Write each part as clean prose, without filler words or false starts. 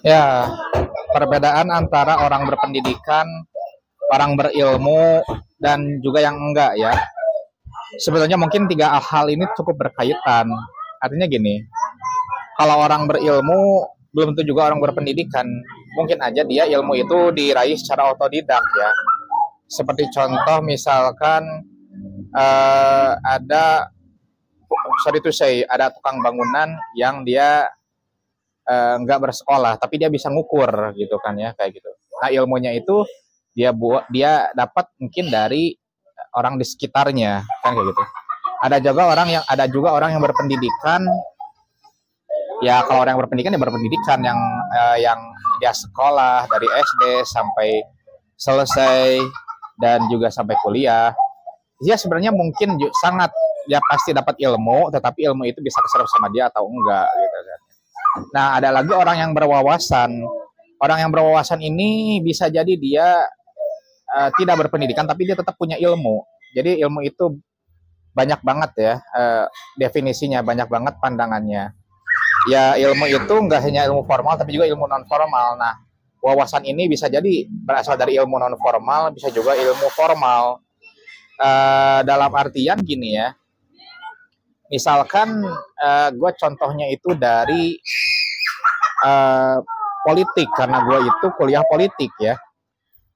Ya, perbedaan antara orang berpendidikan, orang berilmu, dan juga yang enggak ya. Sebetulnya mungkin tiga hal ini cukup berkaitan. Artinya gini, kalau orang berilmu belum tentu juga orang berpendidikan. Mungkin aja dia ilmu itu diraih secara otodidak ya. Seperti contoh misalkan ada sorry to say ada tukang bangunan yang dia nggak bersekolah tapi dia bisa ngukur gitu kan ya kayak gitu. Nah ilmunya itu dia dapat mungkin dari orang di sekitarnya kan kayak gitu. Ada juga orang yang berpendidikan. Ya kalau orang yang berpendidikan ya berpendidikan yang dia sekolah dari SD sampai selesai dan juga sampai kuliah. Dia sebenarnya mungkin sangat ya pasti dapat ilmu, tetapi ilmu itu bisa keserap sama dia atau enggak gitu kan. Nah, ada lagi orang yang berwawasan. Orang yang berwawasan ini bisa jadi dia tidak berpendidikan tapi dia tetap punya ilmu. Jadi ilmu itu banyak banget ya definisinya, banyak banget pandangannya. Ya ilmu itu nggak hanya ilmu formal tapi juga ilmu non formal. Nah, wawasan ini bisa jadi berasal dari ilmu non formal, bisa juga ilmu formal. Dalam artian gini ya, misalkan gue contohnya itu dari politik, karena gue itu kuliah politik ya.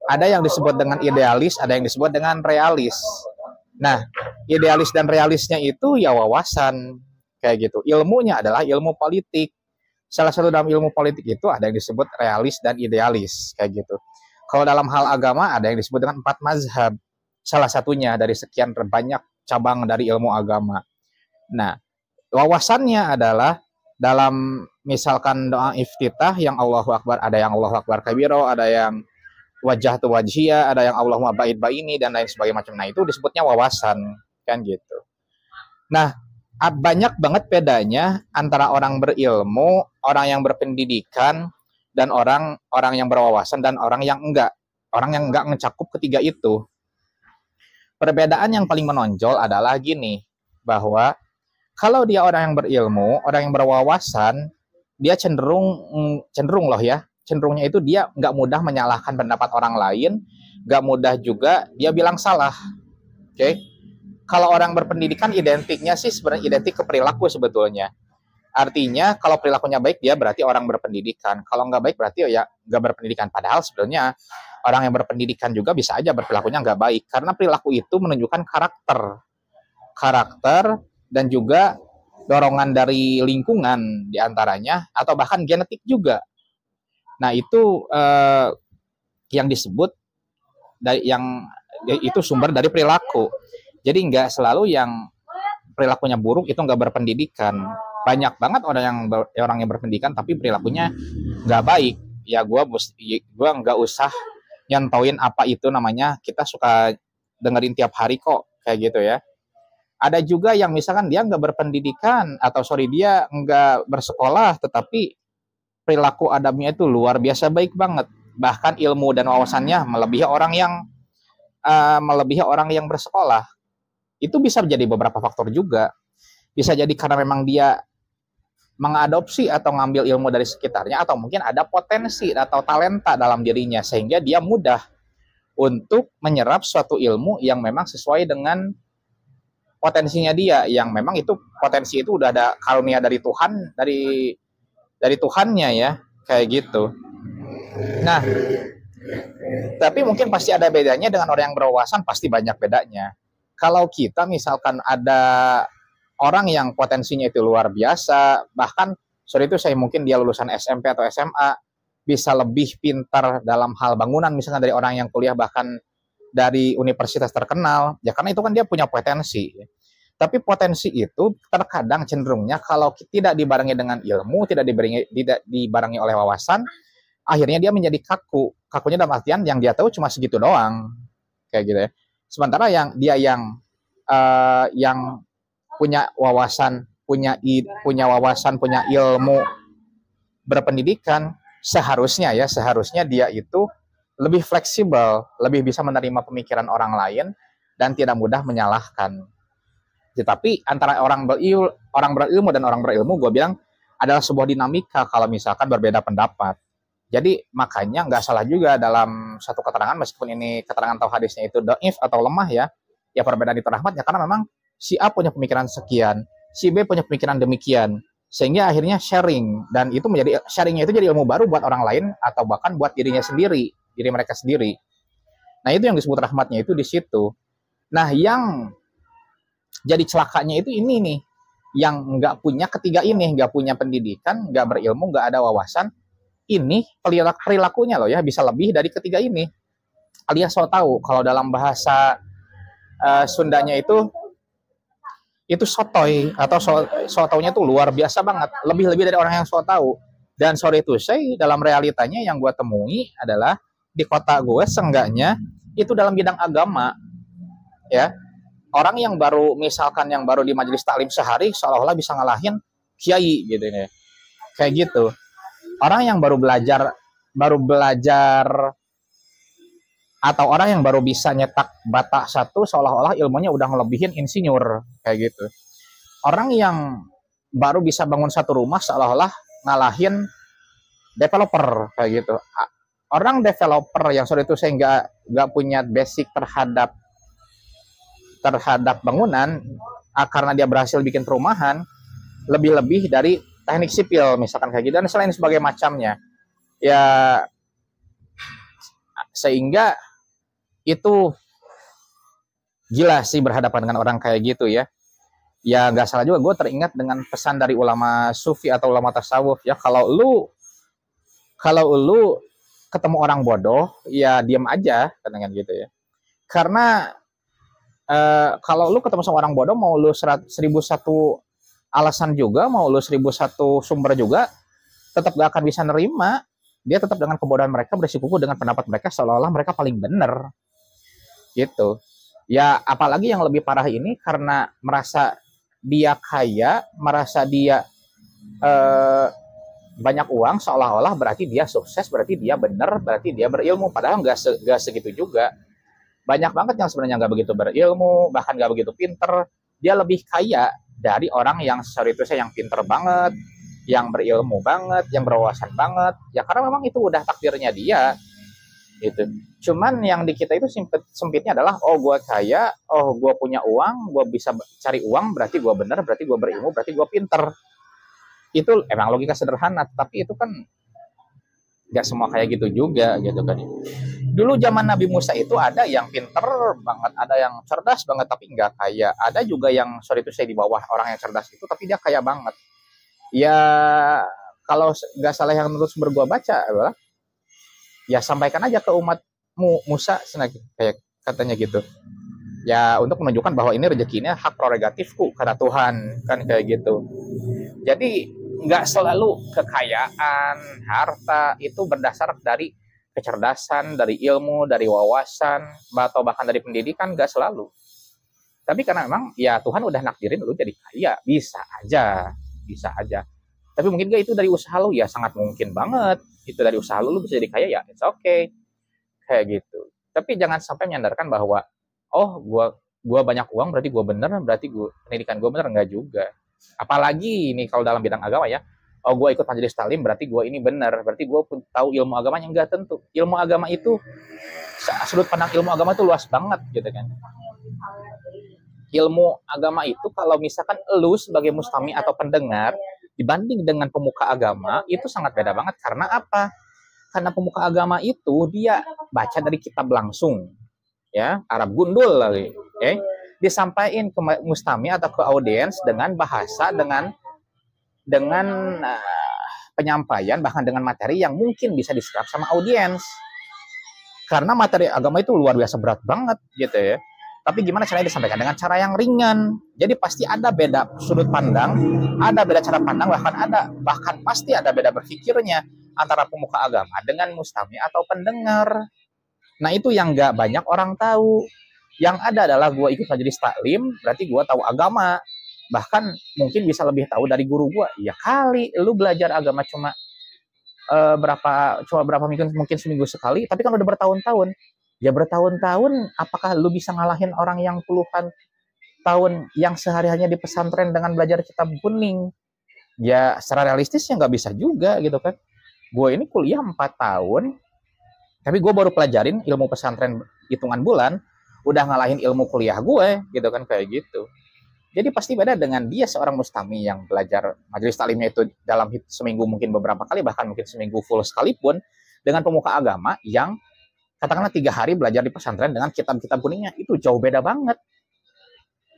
Ada yang disebut dengan idealis, ada yang disebut dengan realis. Nah, idealis dan realisnya itu ya wawasan kayak gitu. Ilmunya adalah ilmu politik. Salah satu dalam ilmu politik itu ada yang disebut realis dan idealis kayak gitu. Kalau dalam hal agama ada yang disebut dengan 4 mazhab. Salah satunya dari sekian banyak cabang dari ilmu agama. Nah, wawasannya adalah dalam misalkan doa iftitah yang Allahu Akbar, ada yang Allahu Akbar kabiro, ada yang wajah tu wajhia, ada yang Allahumma ba'id ba'ini dan lain sebagainya macam. Nah, itu disebutnya wawasan kan gitu. Nah, banyak banget bedanya antara orang berilmu, orang yang berpendidikan, dan orang yang berwawasan dan orang yang enggak. Orang yang enggak mencakup ketiga itu. Perbedaan yang paling menonjol adalah gini, bahwa kalau dia orang yang berilmu, orang yang berwawasan, dia cenderung loh ya, cenderungnya itu dia nggak mudah menyalahkan pendapat orang lain, nggak mudah juga dia bilang salah. Oke, okay? Kalau orang berpendidikan identiknya sih sebenarnya identik ke perilaku sebetulnya. Artinya kalau perilakunya baik dia berarti orang berpendidikan. Kalau nggak baik berarti ya nggak berpendidikan. Padahal sebenarnya orang yang berpendidikan juga bisa aja berperilakunya nggak baik. Karena perilaku itu menunjukkan karakter dan juga dorongan dari lingkungan diantaranya atau bahkan genetik juga. Nah itu yang disebut yang itu sumber dari perilaku. Jadi nggak selalu yang perilakunya buruk itu nggak berpendidikan. Banyak banget orang yang berpendidikan tapi perilakunya nggak baik. Ya gue nggak usah nyantauin apa itu namanya. Kita suka dengerin tiap hari kok kayak gitu ya. Ada juga yang misalkan dia nggak berpendidikan atau dia nggak bersekolah tetapi perilaku adabnya itu luar biasa baik banget. Bahkan ilmu dan wawasannya melebihi orang yang bersekolah. Itu bisa menjadi beberapa faktor juga. Bisa jadi karena memang dia mengadopsi atau ngambil ilmu dari sekitarnya, atau mungkin ada potensi atau talenta dalam dirinya sehingga dia mudah untuk menyerap suatu ilmu yang memang sesuai dengan potensinya dia, yang memang itu potensi itu udah ada karunia dari Tuhan, dari Tuhannya ya, kayak gitu. Nah, tapi mungkin pasti ada bedanya dengan orang yang berwawasan, pasti banyak bedanya. Kalau kita misalkan ada orang yang potensinya itu luar biasa, bahkan itu saya mungkin dia lulusan SMP atau SMA, bisa lebih pintar dalam hal bangunan misalnya dari orang yang kuliah bahkan dari universitas terkenal, ya karena itu kan dia punya potensi. Tapi potensi itu terkadang cenderungnya kalau tidak dibarengi dengan ilmu, tidak dibarengi oleh wawasan, akhirnya dia menjadi kaku. Kakunya dalam artian yang dia tahu cuma segitu doang, kayak gitu ya. Sementara yang punya wawasan, punya ilmu, berpendidikan, seharusnya dia itu lebih fleksibel, lebih bisa menerima pemikiran orang lain dan tidak mudah menyalahkan. Tetapi antara orang berilmu dan orang berilmu, gue bilang adalah sebuah dinamika kalau misalkan berbeda pendapat. Jadi makanya nggak salah juga dalam satu keterangan, meskipun ini keterangan atau hadisnya itu dhaif atau lemah ya perbedaan itu rahmat ya, karena memang si A punya pemikiran sekian, si B punya pemikiran demikian, sehingga akhirnya sharing, dan itu menjadi sharingnya itu jadi ilmu baru buat orang lain atau bahkan buat diri mereka sendiri. Nah itu yang disebut rahmatnya itu di situ. Nah yang jadi celakanya itu ini nih, yang nggak punya ketiga ini, nggak punya pendidikan, nggak berilmu, nggak ada wawasan, ini perilakunya loh ya bisa lebih dari ketiga ini, alias so tahu. Kalau dalam bahasa Sundanya itu sotoy, atau so taunya tuh luar biasa banget, lebih dari orang yang so tahu. Dan sorry to say, dalam realitanya yang gue temui adalah di kota gue seenggaknya itu dalam bidang agama ya, orang yang baru di majelis taklim sehari seolah-olah bisa ngalahin kiai gitu ya, kayak gitu. Orang yang baru belajar atau orang yang baru bisa nyetak bata satu seolah-olah ilmunya udah ngelebihin insinyur kayak gitu. Orang yang baru bisa bangun satu rumah seolah-olah ngalahin developer kayak gitu. Orang developer yang sorry itu saya nggak punya basic terhadap bangunan, karena dia berhasil bikin perumahan lebih dari teknik sipil misalkan kayak gitu, dan selain sebagai macamnya ya, sehingga itu gila sih berhadapan dengan orang kayak gitu ya. Ya nggak salah juga, gue teringat dengan pesan dari ulama sufi atau ulama tasawuf ya, kalau lu ketemu orang bodoh ya diam aja dengan gitu ya. Karena kalau lu ketemu sama orang bodoh, mau lu 1001 alasan juga, mau lu 1001 sumber juga, tetap gak akan bisa nerima. Dia tetap dengan kebodohan mereka bersikukuh dengan pendapat mereka seolah-olah mereka paling benar gitu ya. Apalagi yang lebih parah ini, karena merasa dia kaya, merasa dia banyak uang, seolah-olah berarti dia sukses, berarti dia benar, berarti dia berilmu. Padahal nggak segitu juga. Banyak banget yang sebenarnya nggak begitu berilmu, bahkan nggak begitu pinter. Dia lebih kaya dari orang yang sorry itu saya yang pinter banget, yang berilmu banget, yang berwawasan banget ya, karena memang itu udah takdirnya dia gitu. Cuman yang di kita itu sempitnya adalah, oh gue kaya, oh gue punya uang, gue bisa cari uang, berarti gue bener, berarti gue berilmu, berarti gue pinter. Itu emang logika sederhana, tapi itu kan nggak semua kayak gitu juga gitu kan. Dulu zaman Nabi Musa itu ada yang pinter banget, ada yang cerdas banget tapi nggak kaya, ada juga yang sorry itu saya di bawah orang yang cerdas itu tapi dia kaya banget ya. Kalau nggak salah yang menurut sumber gua baca adalah ya, sampaikan aja ke umatmu Musa kayak katanya gitu ya, untuk menunjukkan bahwa ini rezekinya hak prerogatifku kata Tuhan kan kayak gitu. Jadi nggak selalu kekayaan harta itu berdasar dari kecerdasan, dari ilmu, dari wawasan, atau bahkan dari pendidikan, nggak selalu. Tapi karena memang ya Tuhan udah nakdirin lu jadi kaya, bisa aja. Tapi mungkin gak itu dari usaha lu? Ya sangat mungkin banget. Itu dari usaha lu bisa jadi kaya ya, it's okay. Kayak gitu. Tapi jangan sampai menyandarkan bahwa oh gua banyak uang berarti gua bener, berarti pendidikan gua bener, enggak juga. Apalagi ini kalau dalam bidang agama ya. Oh gue ikut majelis taklim berarti gue ini benar, berarti gue pun tahu ilmu agamanya. Enggak tentu. Ilmu agama itu, sudut pandang ilmu agama itu luas banget gitu kan. Ilmu agama itu kalau misalkan lu sebagai mustami atau pendengar dibanding dengan pemuka agama itu sangat beda banget. Karena apa? Karena pemuka agama itu dia baca dari kitab langsung ya, Arab gundul lagi, okay? Disampaikan ke mustami atau ke audiens dengan bahasa, dengan penyampaian, bahkan dengan materi yang mungkin bisa diserap sama audiens. Karena materi agama itu luar biasa berat banget gitu ya. Tapi gimana caranya disampaikan dengan cara yang ringan. Jadi pasti ada beda sudut pandang, ada beda cara pandang, bahkan pasti ada beda berpikirnya antara pemuka agama dengan mustami atau pendengar. Nah itu yang nggak banyak orang tahu. Yang ada adalah gue ikut majelis taklim, berarti gue tahu agama. Bahkan mungkin bisa lebih tahu dari guru gue. Ya kali, lu belajar agama cuma berapa minggu, mungkin seminggu sekali, tapi kan udah bertahun-tahun. Ya bertahun-tahun, apakah lu bisa ngalahin orang yang puluhan tahun yang sehari-harinya di pesantren dengan belajar kitab kuning? Ya secara realistis ya nggak bisa juga gitu kan. Gue ini kuliah 4 tahun, tapi gue baru pelajarin ilmu pesantren hitungan bulan, udah ngalahin ilmu kuliah gue, gitu kan, kayak gitu. Jadi pasti beda dengan dia seorang mustami yang belajar majelis taklimnya itu dalam seminggu mungkin beberapa kali, bahkan mungkin seminggu full sekalipun, dengan pemuka agama yang katakanlah 3 hari belajar di pesantren dengan kitab-kitab kuningnya, itu jauh beda banget.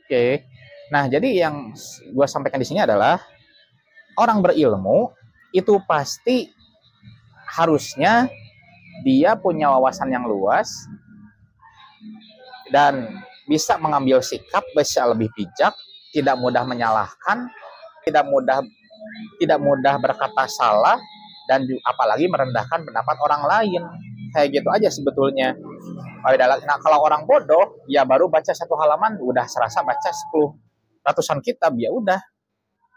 Oke. Nah, jadi yang gue sampaikan di sini adalah orang berilmu itu pasti harusnya dia punya wawasan yang luas dan bisa mengambil sikap, bisa lebih bijak, tidak mudah menyalahkan, tidak mudah berkata salah, dan apalagi merendahkan pendapat orang lain. Kayak gitu aja sebetulnya. Nah, kalau orang bodoh, ya baru baca 1 halaman, udah serasa baca 10 ratusan kitab, ya udah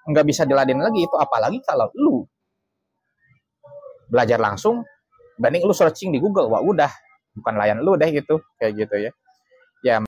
nggak bisa diladenin lagi itu. Apalagi kalau lu belajar langsung, banding lu searching di Google, wah udah bukan layan lu deh gitu, kayak gitu ya. Ya